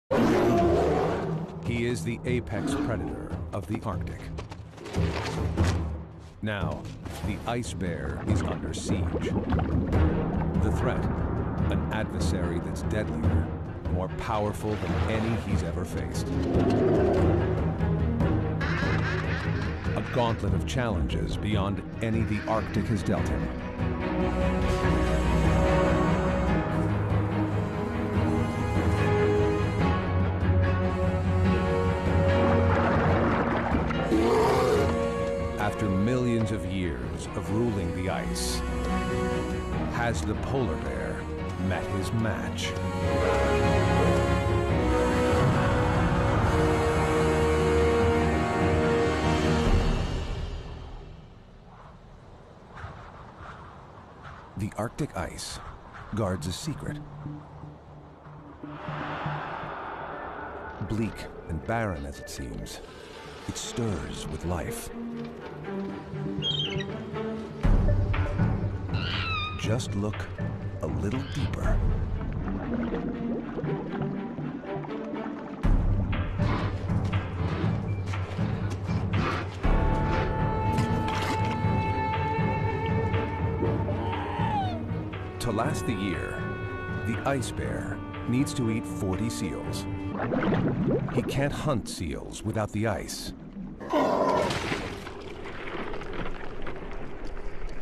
He is the apex predator of the Arctic. Now, the ice bear is under siege. The threat, an adversary that's deadlier, more powerful than any he's ever faced. A gauntlet of challenges beyond any the Arctic has dealt him. After millions of years of ruling the ice, has the polar bear met his match? The Arctic ice guards a secret. Bleak and barren as it seems, it stirs with life. Just look a little deeper. To last the year, the ice bear needs to eat 40 seals. He can't hunt seals without the ice.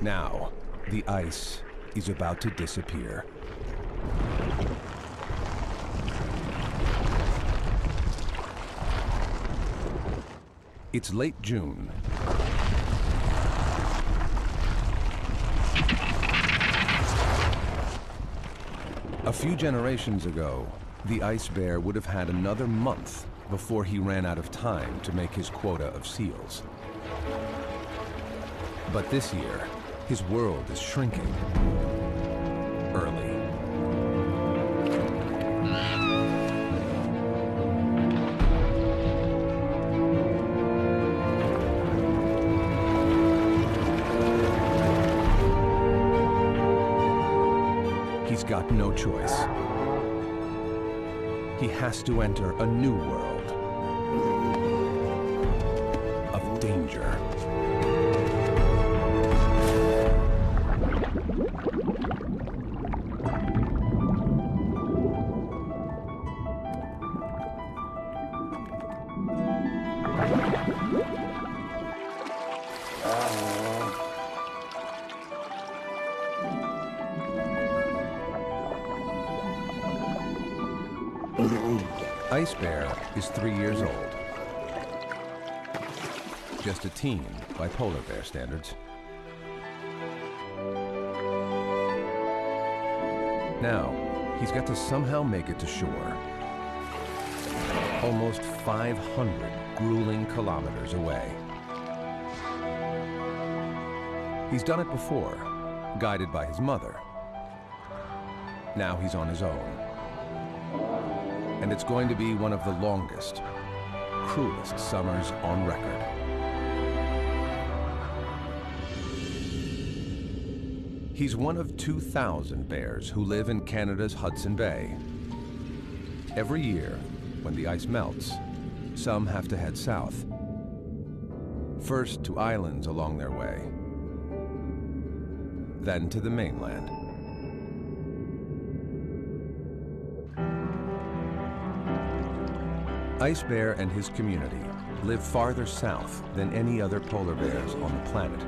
Now, the ice is about to disappear. It's late June. A few generations ago, the ice bear would have had another month before he ran out of time to make his quota of seals. But this year, his world is shrinking early. He's got no choice. He has to enter a new world of danger. Ice Bear is 3 years old. Just a teen by polar bear standards. Now, he's got to somehow make it to shore. Almost 500 grueling kilometers away. He's done it before, guided by his mother. Now he's on his own. And it's going to be one of the longest, cruelest summers on record. He's one of 2,000 bears who live in Canada's Hudson Bay. Every year, when the ice melts, some have to head south. First to islands along their way, then to the mainland. Ice Bear and his community live farther south than any other polar bears on the planet.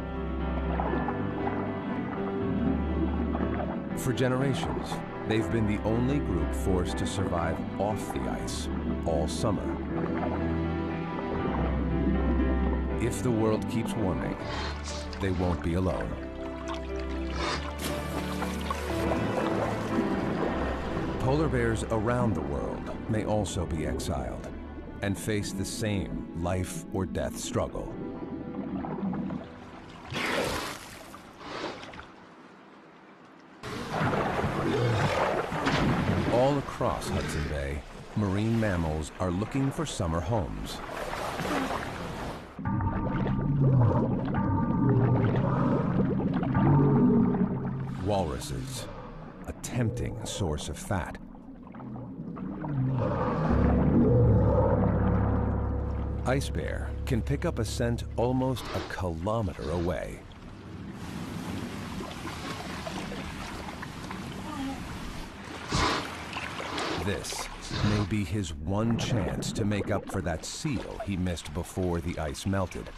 For generations, they've been the only group forced to survive off the ice all summer. If the world keeps warming, they won't be alone. Polar bears around the world may also be exiled and face the same life or death struggle. All across Hudson Bay, marine mammals are looking for summer homes. Walruses, a tempting source of fat. Ice bear can pick up a scent almost a kilometer away. This may be his one chance to make up for that seal he missed before the ice melted.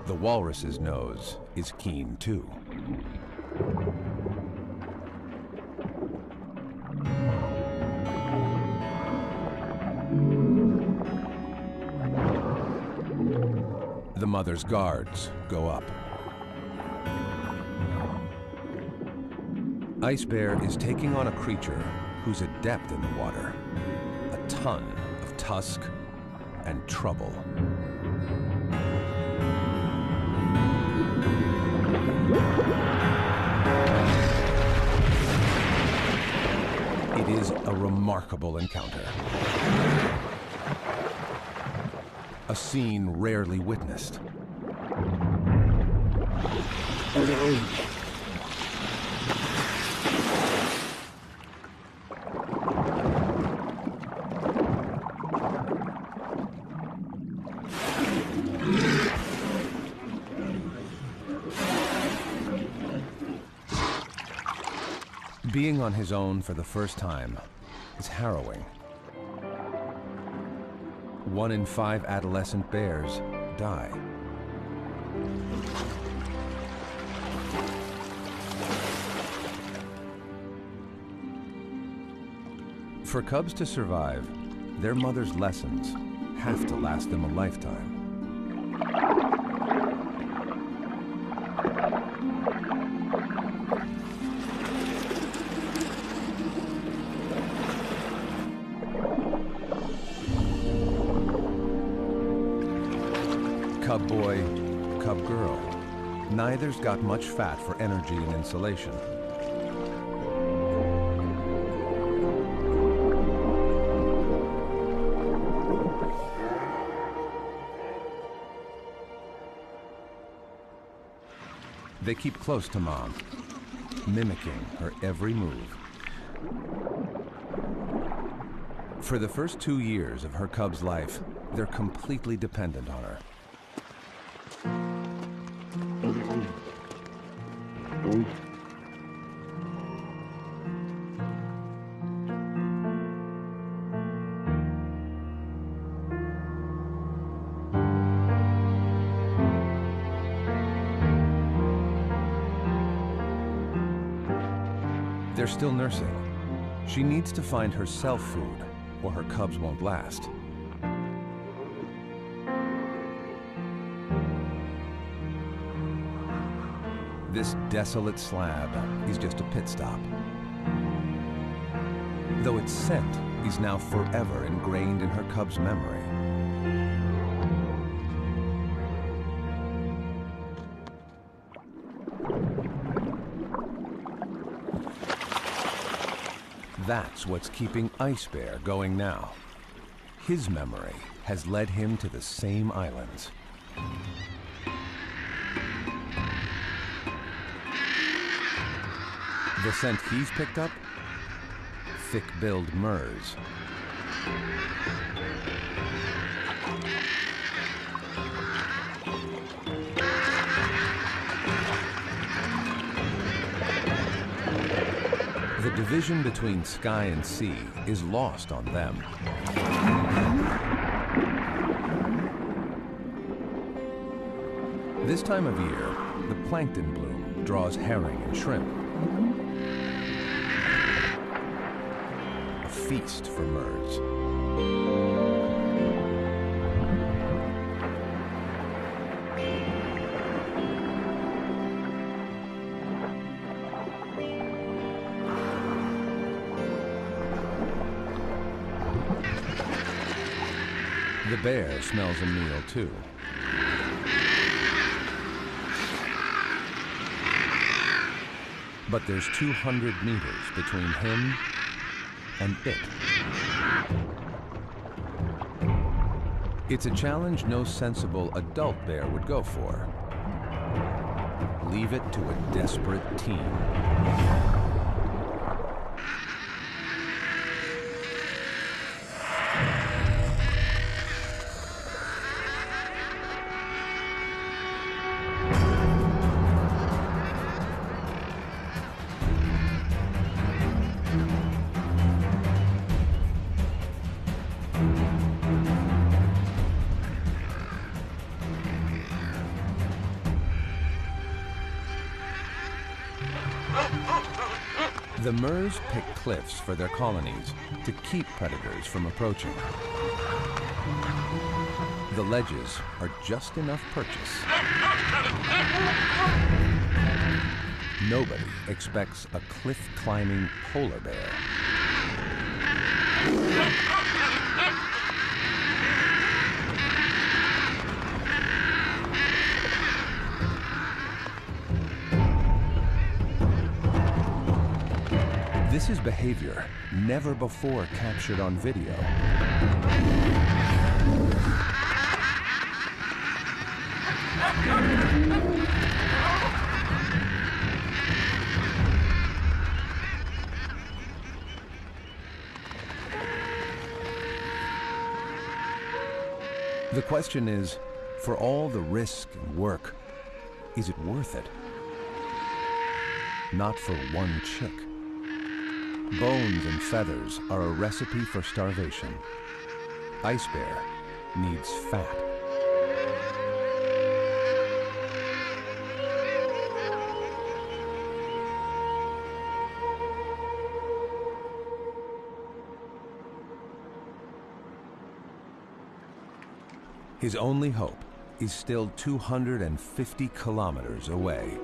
The walrus's nose is keen too. The mother's guards go up. Ice bear is taking on a creature who's adept in the water. A ton of tusk and trouble. It is a remarkable encounter. A scene rarely witnessed. Being on his own for the first time is harrowing. 1 in 5 adolescent bears die. For cubs to survive, their mother's lessons have to last them a lifetime. Cub boy, cub girl. Neither's got much fat for energy and insulation. They keep close to mom, mimicking her every move. For the first 2 years of her cub's life, they're completely dependent on her. They're still nursing. She needs to find herself food, or her cubs won't last. This desolate slab is just a pit stop. Though its scent is now forever ingrained in her cub's memory. That's what's keeping Ice Bear going now. His memory has led him to the same islands. The scent he's picked up? Thick-billed murs. The division between sky and sea is lost on them. This time of year, the plankton bloom draws herring and shrimp. A feast for murs. The bear smells a meal too. But there's 200 meters between him and it. It's a challenge no sensible adult bear would go for. Leave it to a desperate team. The Murs pick cliffs for their colonies to keep predators from approaching. The ledges are just enough purchase. Nobody expects a cliff-climbing polar bear. This is behavior never before captured on video. The question is, for all the risk and work, is it worth it? Not for one chick. Bones and feathers are a recipe for starvation. Ice bear needs fat. His only hope is still 250 kilometers away.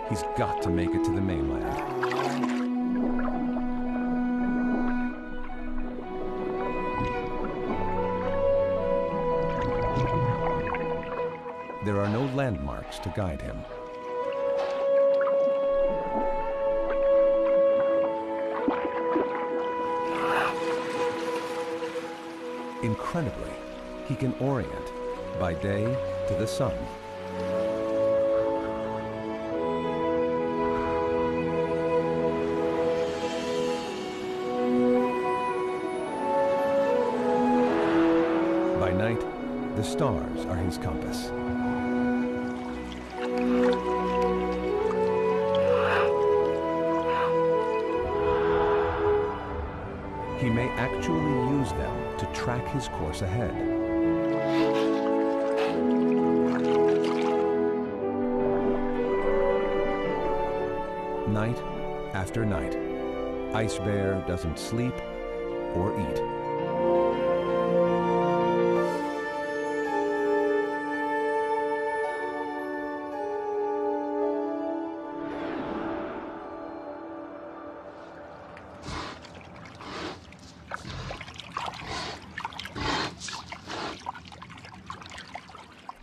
He's got to make it to the mainland. There are no landmarks to guide him. Incredibly, he can orient by day to the sun. By night, the stars are his compass. He may actually use them to track his course ahead. Night after night, Ice Bear doesn't sleep or eat.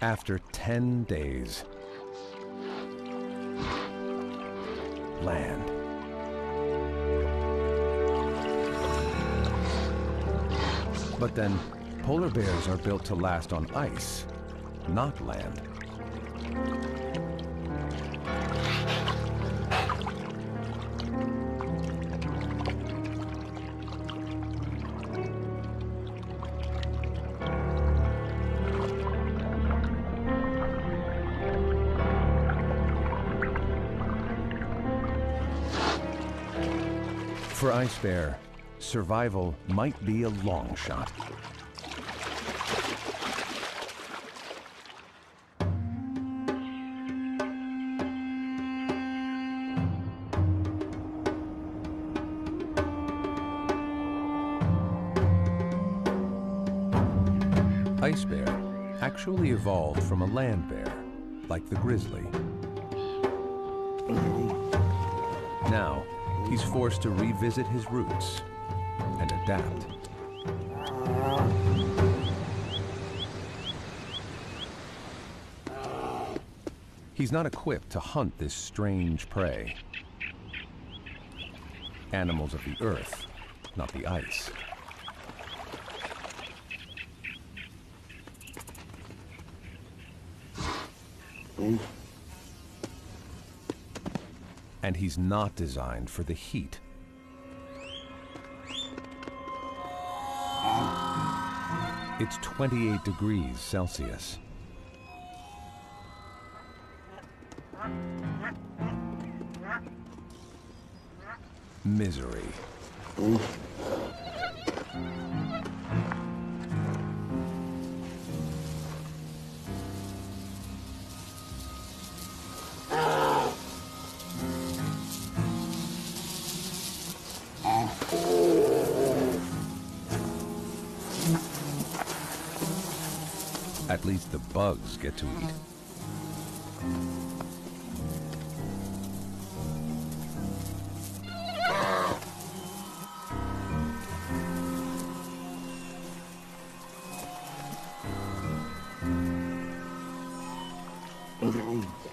After 10 days, land. But then, polar bears are built to last on ice, not land. For Ice Bear, survival might be a long shot. Ice Bear actually evolved from a land bear, like the grizzly. Now, he's forced to revisit his roots and adapt. He's not equipped to hunt this strange prey. Animals of the earth, not the ice. And he's not designed for the heat. It's 28 degrees Celsius. Misery. At least the bugs get to eat.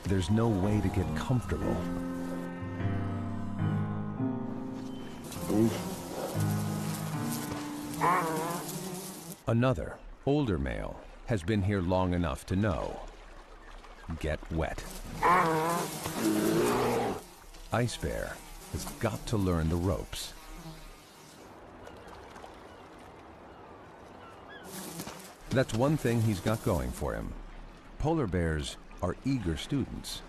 There's no way to get comfortable. Another, older male has been here long enough to know. Get wet. Ice bear has got to learn the ropes. That's one thing he's got going for him. Polar bears are eager students.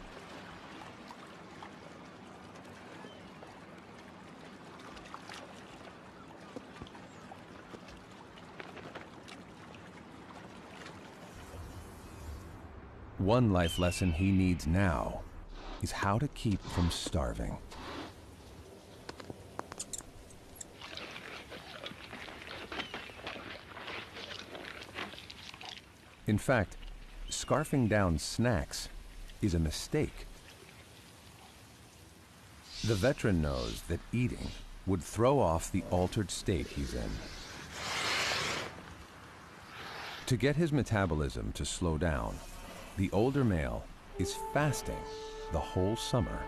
One life lesson he needs now is how to keep from starving. In fact, scarfing down snacks is a mistake. The veteran knows that eating would throw off the altered state he's in. To get his metabolism to slow down, the older male is fasting the whole summer.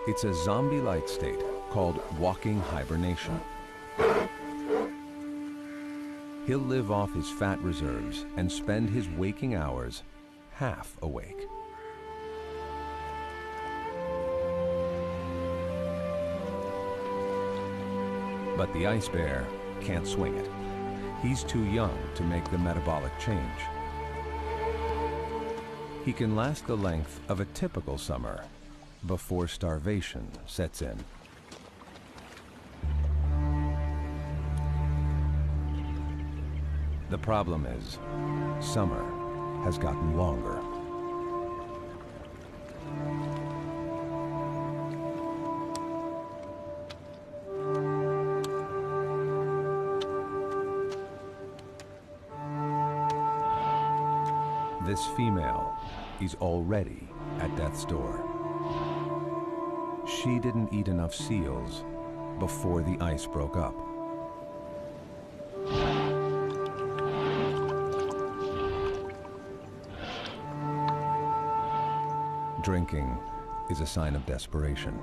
It's a zombie-like state called walking hibernation. He'll live off his fat reserves and spend his waking hours half awake. But the ice bear can't swing it. He's too young to make the metabolic change. He can last the length of a typical summer before starvation sets in. The problem is, summer has gotten longer. This female is already at death's door. She didn't eat enough seals before the ice broke up. Drinking is a sign of desperation.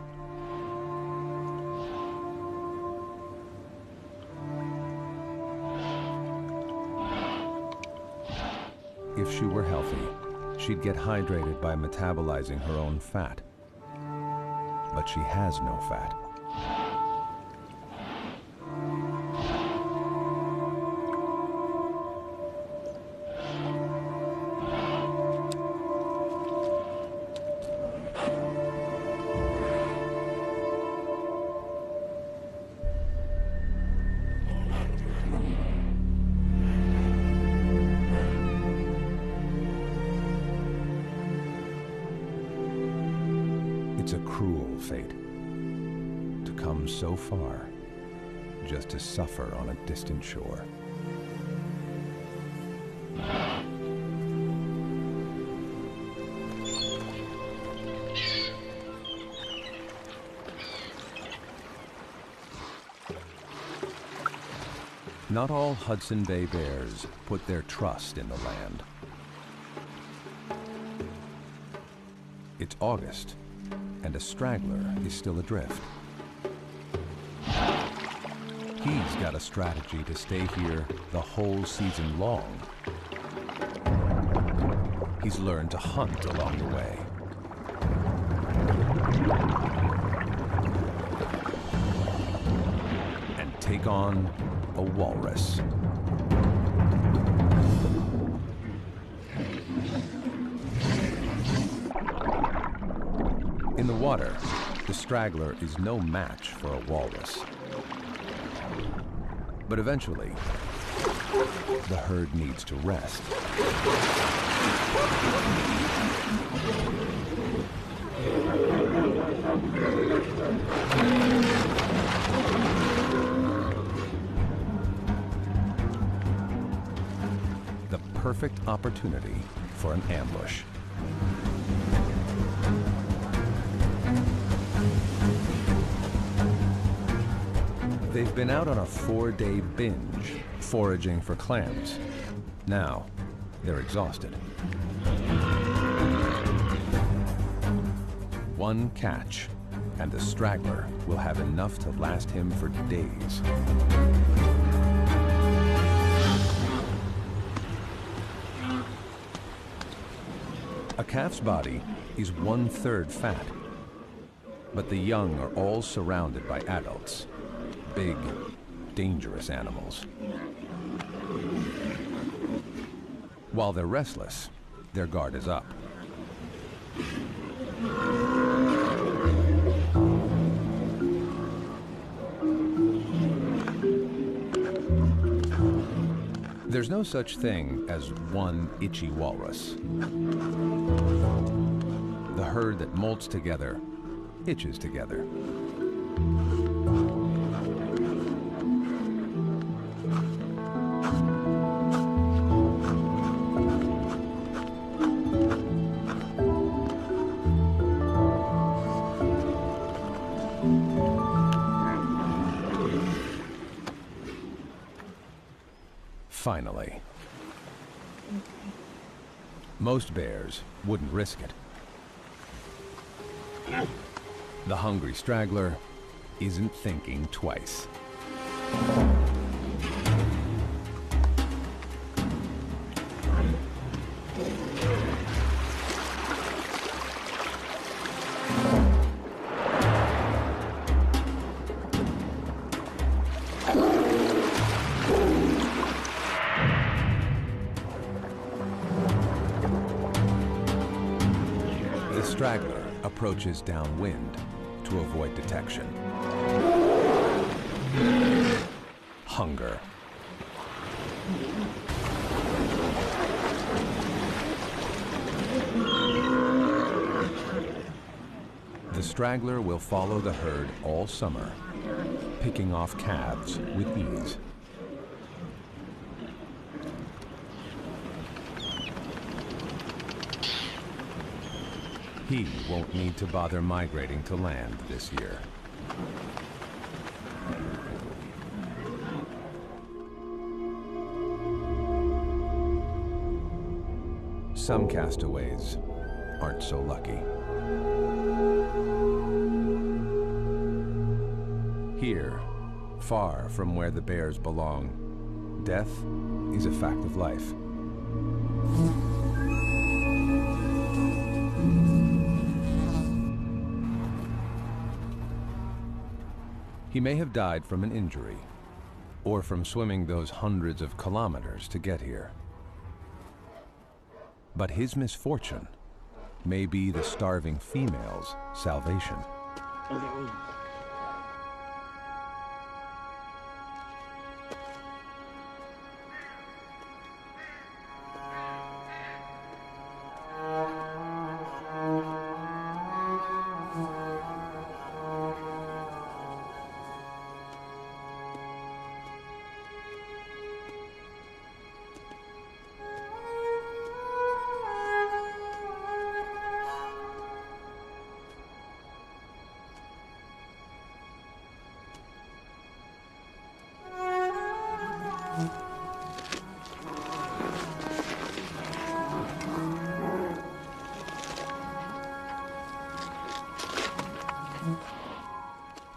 If she were healthy, she'd get hydrated by metabolizing her own fat. But she has no fat. It's a cruel fate, to come so far just to suffer on a distant shore. Not all Hudson Bay bears put their trust in the land. It's August, and a straggler is still adrift. He's got a strategy to stay here the whole season long. He's learned to hunt along the way. And take on a walrus. In the water, the straggler is no match for a walrus. But eventually, the herd needs to rest. perfect opportunity for an ambush. They've been out on a 4-day binge, foraging for clams. Now, they're exhausted. One catch, and the straggler will have enough to last him for days. A calf's body is 1/3 fat, but the young are all surrounded by adults, big, dangerous animals. While they're restless, their guard is up. There's no such thing as one itchy walrus. The herd that molts together itches together. Finally. Most bears wouldn't risk it. The hungry straggler isn't thinking twice. The straggler approaches downwind to avoid detection. Hunger. The straggler will follow the herd all summer, picking off calves with ease. He won't need to bother migrating to land this year. Some castaways aren't so lucky. Here, far from where the bears belong, death is a fact of life. He may have died from an injury, or from swimming those hundreds of kilometers to get here. But his misfortune may be the starving female's salvation.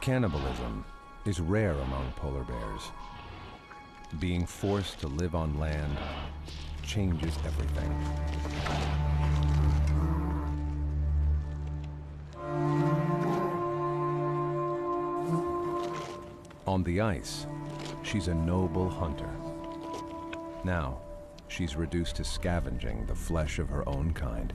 Cannibalism is rare among polar bears. Being forced to live on land changes everything. On the ice, she's a noble hunter. Now, she's reduced to scavenging the flesh of her own kind.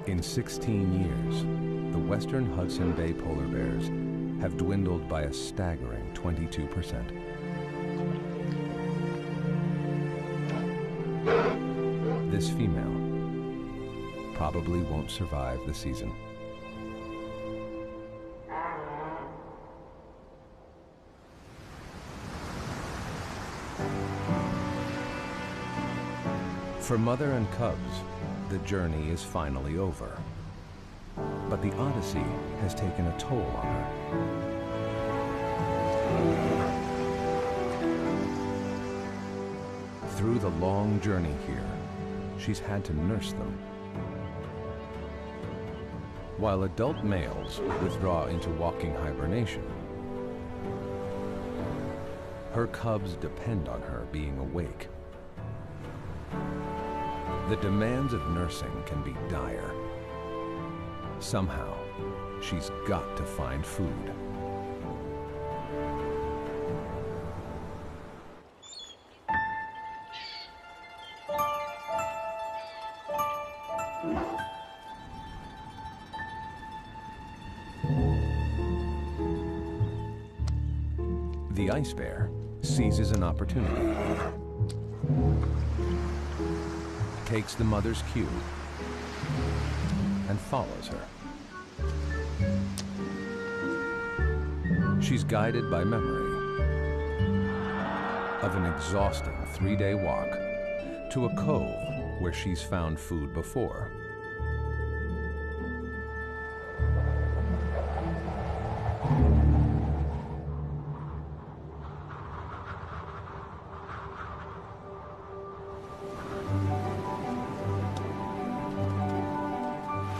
In 16 years, the western Hudson Bay polar bears have dwindled by a staggering 22%. This female probably won't survive the season. For mother and cubs, the journey is finally over. But the odyssey has taken a toll on her. Through the long journey here, she's had to nurse them. While adult males withdraw into walking hibernation, her cubs depend on her being awake. The demands of nursing can be dire. Somehow, she's got to find food. The ice bear seizes an opportunity, takes the mother's cue, and follows her. She's guided by memory of an exhausting 3-day walk to a cove where she's found food before.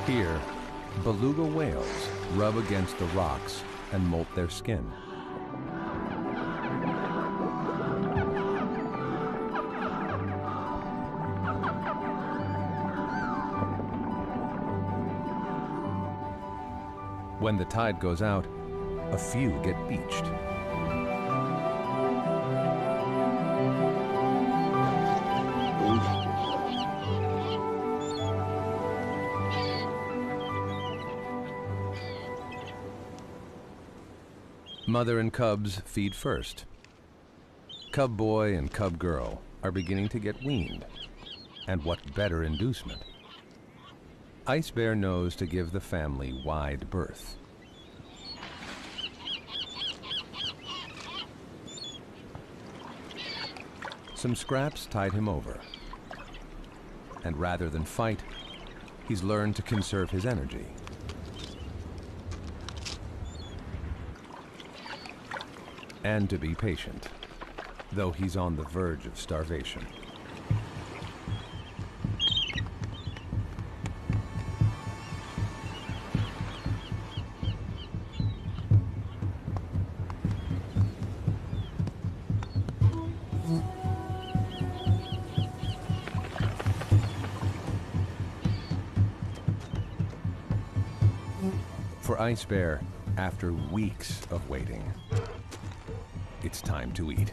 Here, beluga whales rub against the rocks and molt their skin. When the tide goes out, a few get beached. Mother and cubs feed first. Cub boy and cub girl are beginning to get weaned. And what better inducement? Ice bear knows to give the family wide berth. Some scraps tide him over. And rather than fight, he's learned to conserve his energy. And to be patient, though he's on the verge of starvation. For Ice Bear, after weeks of waiting, it's time to eat.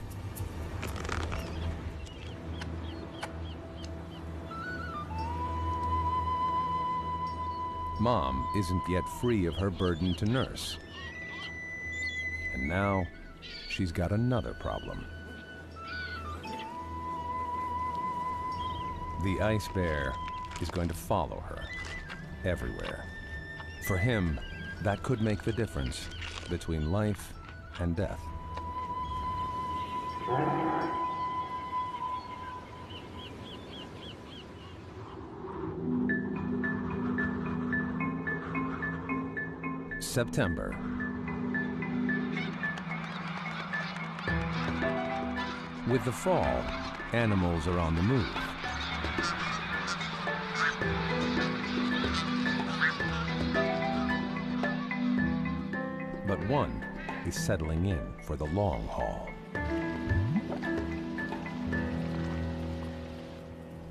Mom isn't yet free of her burden to nurse. And now, she's got another problem. The ice bear is going to follow her everywhere. For him, that could make the difference between life and death. September. With the fall, animals are on the move. But one is settling in for the long haul.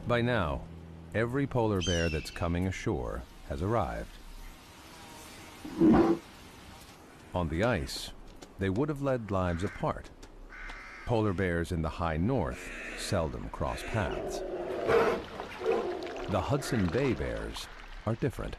By now, every polar bear that's coming ashore has arrived. On the ice, they would have led lives apart. Polar bears in the high north seldom cross paths. The Hudson Bay bears are different.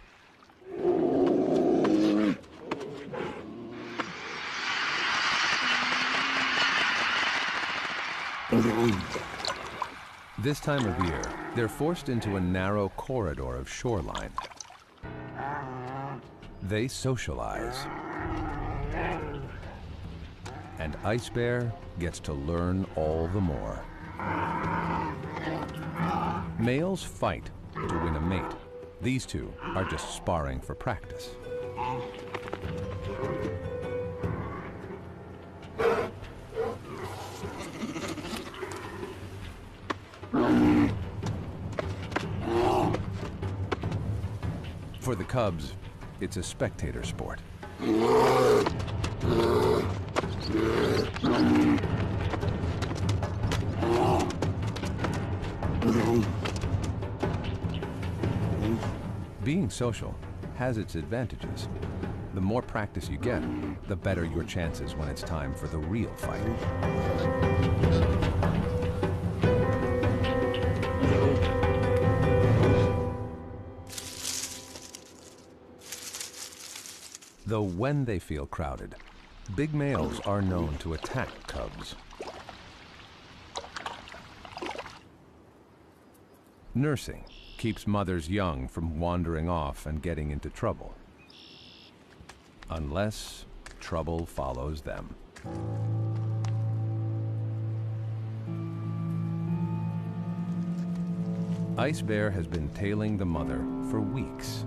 This time of year, they're forced into a narrow corridor of shoreline. They socialize And Ice Bear gets to learn all the more. Males fight to win a mate. These two are just sparring for practice. For the cubs, it's a spectator sport. Being social has its advantages. The more practice you get, the better your chances when it's time for the real fight. Though when they feel crowded, big males are known to attack cubs. Nursing keeps mothers young from wandering off and getting into trouble. Unless trouble follows them. Ice Bear has been tailing the mother for weeks.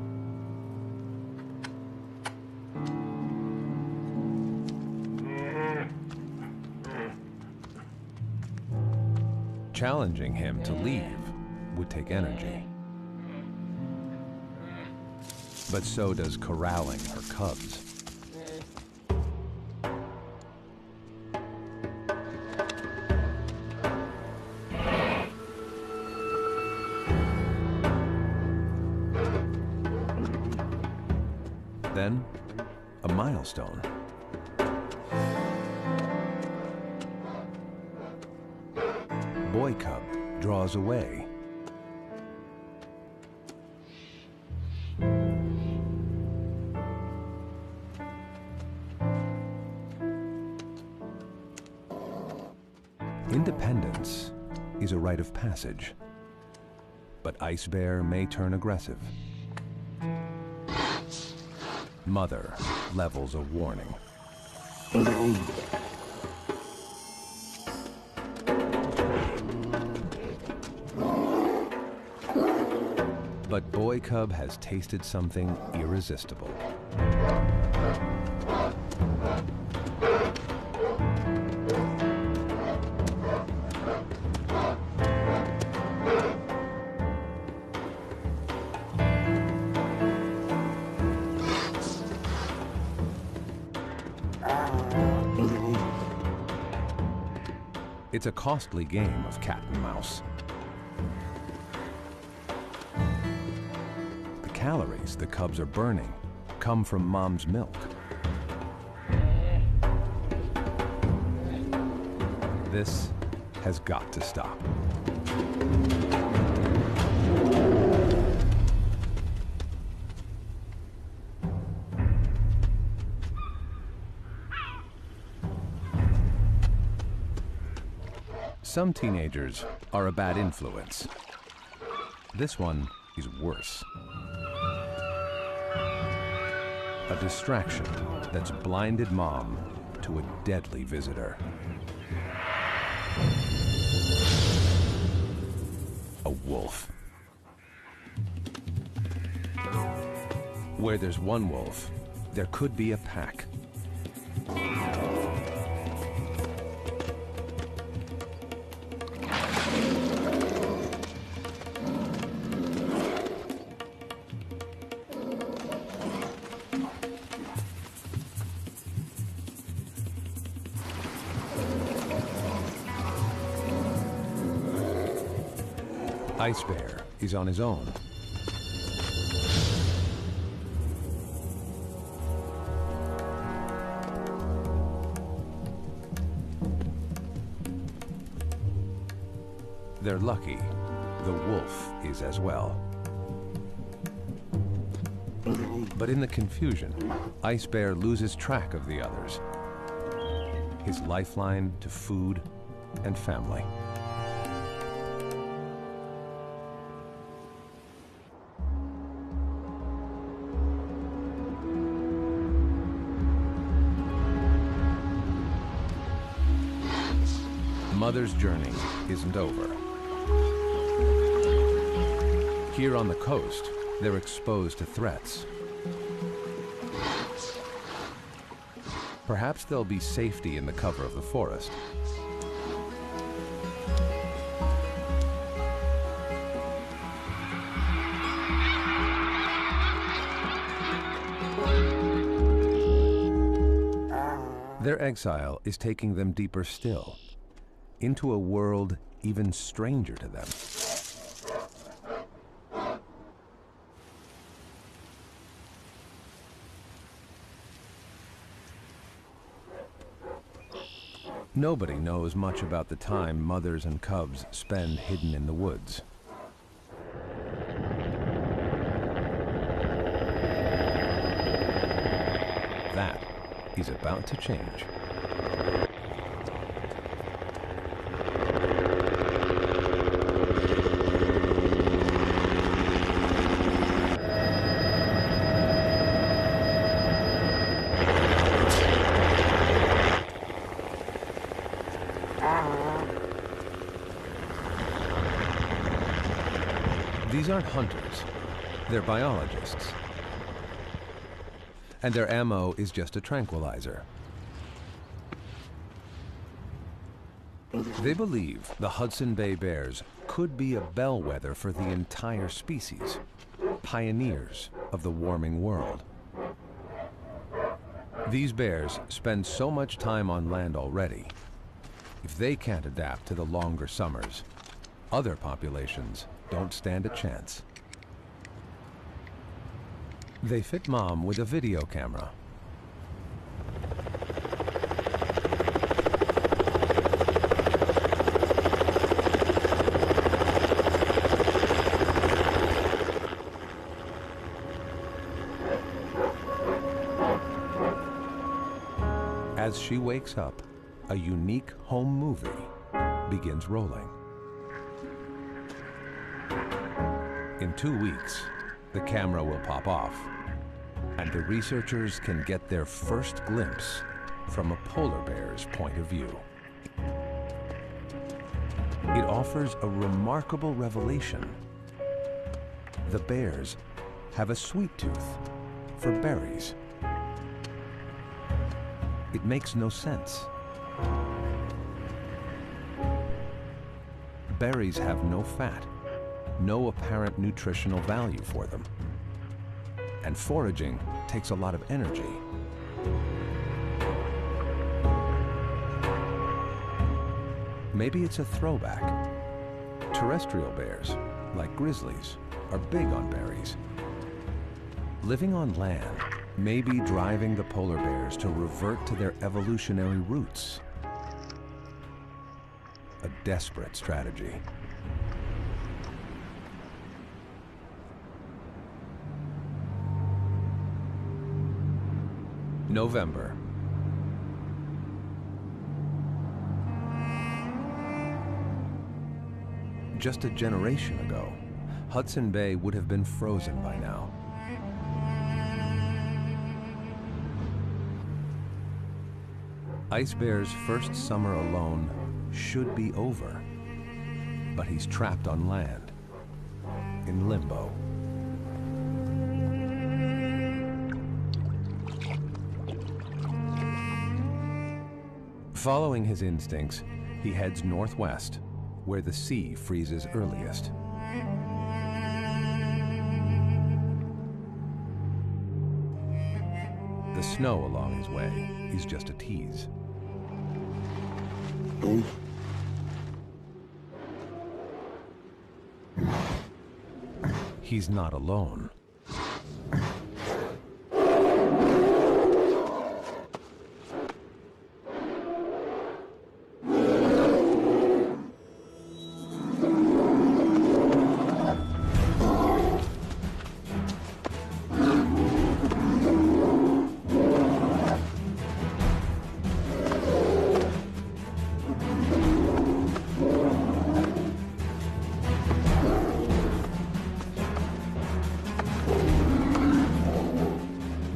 Challenging him to leave would take energy. But so does corralling her cubs. Then, a milestone. Boy cub draws away. Independence is a rite of passage, but Ice Bear may turn aggressive. Mother levels a warning. But Boy Cub has tasted something irresistible. It's a costly game of cat and mouse. The calories the cubs are burning come from mom's milk. This has got to stop. Some teenagers are a bad influence. This one is worse. A distraction that's blinded mom to a deadly visitor. A wolf. Where there's one wolf, there could be a pack. Ice Bear is on his own. They're lucky the wolf is as well. But in the confusion, Ice Bear loses track of the others. His lifeline to food and family. mother's journey isn't over. Here on the coast, they're exposed to threats. Perhaps there'll be safety in the cover of the forest. Their exile is taking them deeper still, into a world even stranger to them. Nobody knows much about the time mothers and cubs spend hidden in the woods. That is about to change. These aren't hunters, they're biologists. And their ammo is just a tranquilizer. They believe the Hudson Bay bears could be a bellwether for the entire species, pioneers of the warming world. These bears spend so much time on land already. If they can't adapt to the longer summers, other populations don't stand a chance. They fit Mom with a video camera. As she wakes up, a unique home movie begins rolling. In 2 weeks, the camera will pop off, and the researchers can get their first glimpse from a polar bear's point of view. It offers a remarkable revelation. The bears have a sweet tooth for berries. It makes no sense. Berries have no fat, no apparent nutritional value for them. And foraging takes a lot of energy. Maybe it's a throwback. Terrestrial bears, like grizzlies, are big on berries. Living on land may be driving the polar bears to revert to their evolutionary roots. A desperate strategy. November. Just a generation ago, Hudson Bay would have been frozen by now. Ice Bear's first summer alone should be over, but he's trapped on land, in limbo. Following his instincts, he heads northwest, where the sea freezes earliest. The snow along his way is just a tease. He's not alone.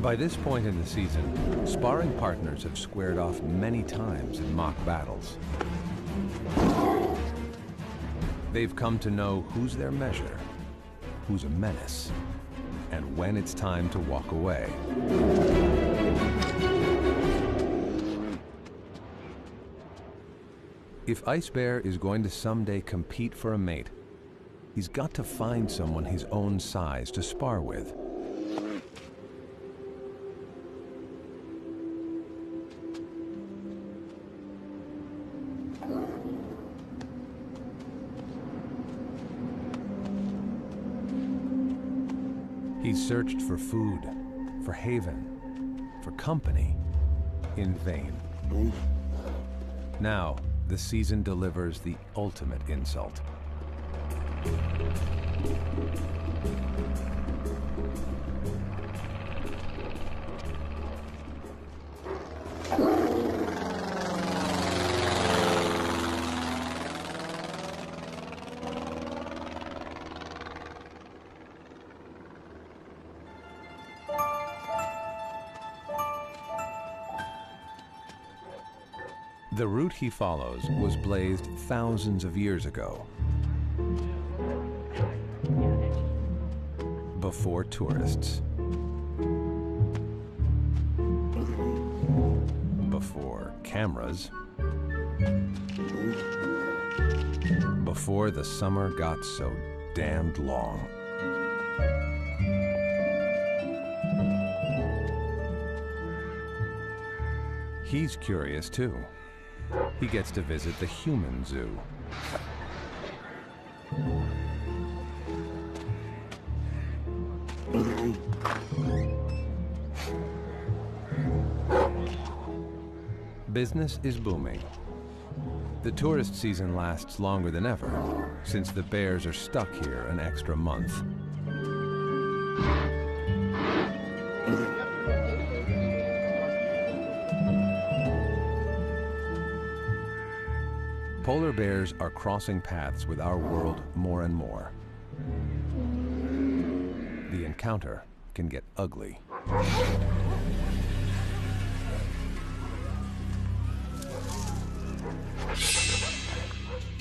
By this point in the season, sparring partners have squared off many times in mock battles. They've come to know who's their measure, who's a menace, and when it's time to walk away. If Ice Bear is going to someday compete for a mate, he's got to find someone his own size to spar with. He's searched for food, for haven, for company, in vain. Now, the season delivers the ultimate insult. The route he follows was blazed thousands of years ago, before tourists, before cameras, before the summer got so damned long. He's curious too. He gets to visit the human zoo. Business is booming. The tourist season lasts longer than ever, since the bears are stuck here an extra month. Polar bears are crossing paths with our world more and more. The encounter can get ugly.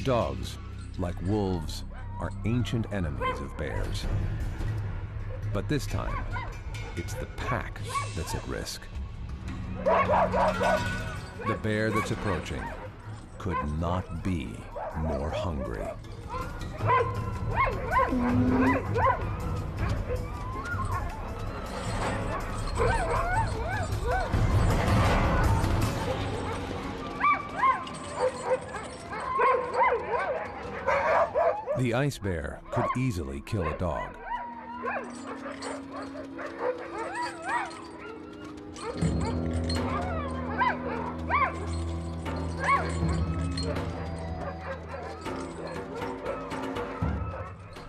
Dogs, like wolves, are ancient enemies of bears. But this time, it's the pack that's at risk. The bear that's approaching could not be more hungry. The ice bear could easily kill a dog.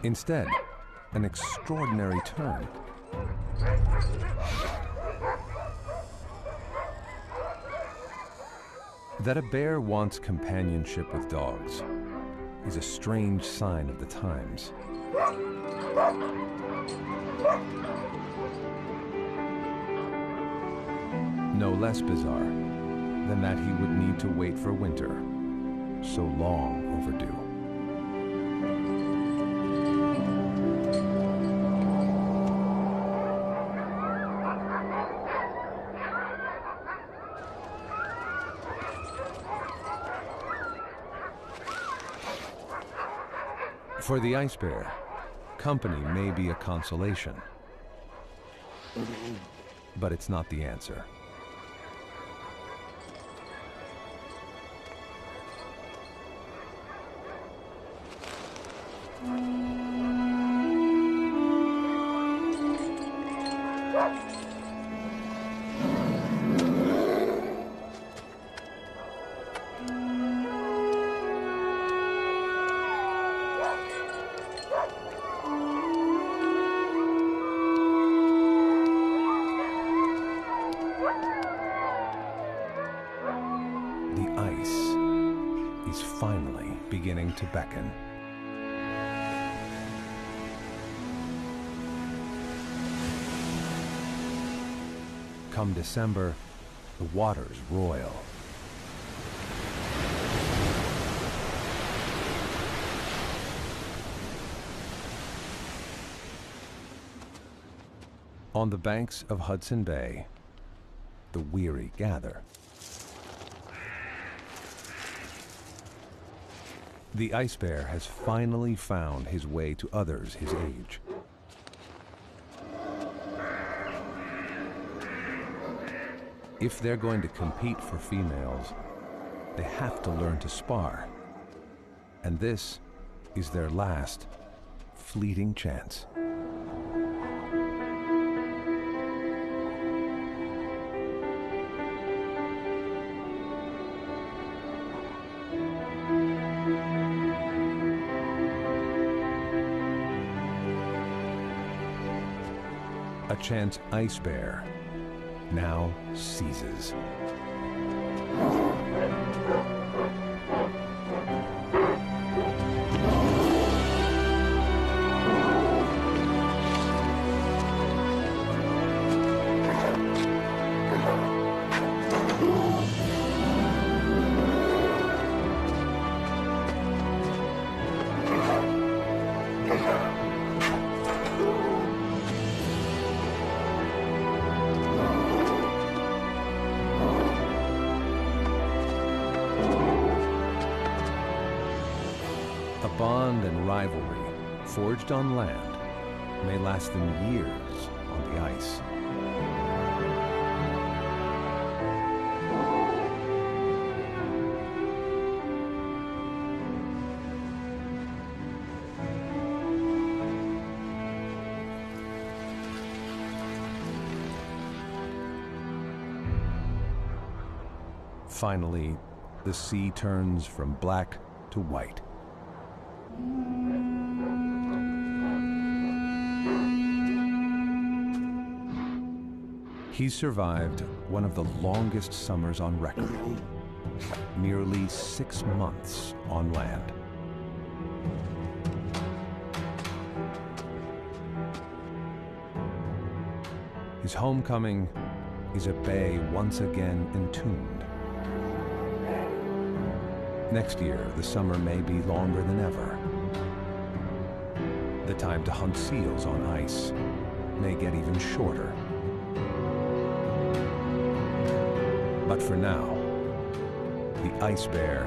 Instead, an extraordinary turn. That a bear wants companionship with dogs is a strange sign of the times. No less bizarre than that he would need to wait for winter, so long overdue. For the ice bear, company may be a consolation, but it's not the answer. Finally beginning to beckon. Come December, the water's royal. On the banks of Hudson Bay, the weary gather. The ice bear has finally found his way to others his age. If they're going to compete for females, they have to learn to spar. And this is their last, fleeting chance. A chance ice bear now seizes. A bond and rivalry forged on land may last them years on the ice. Finally, the sea turns from black to white. He survived one of the longest summers on record, nearly 6 months on land. His homecoming is a bay once again entombed. Next year, the summer may be longer than ever. The time to hunt seals on ice may get even shorter. But for now, the ice bear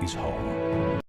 is home.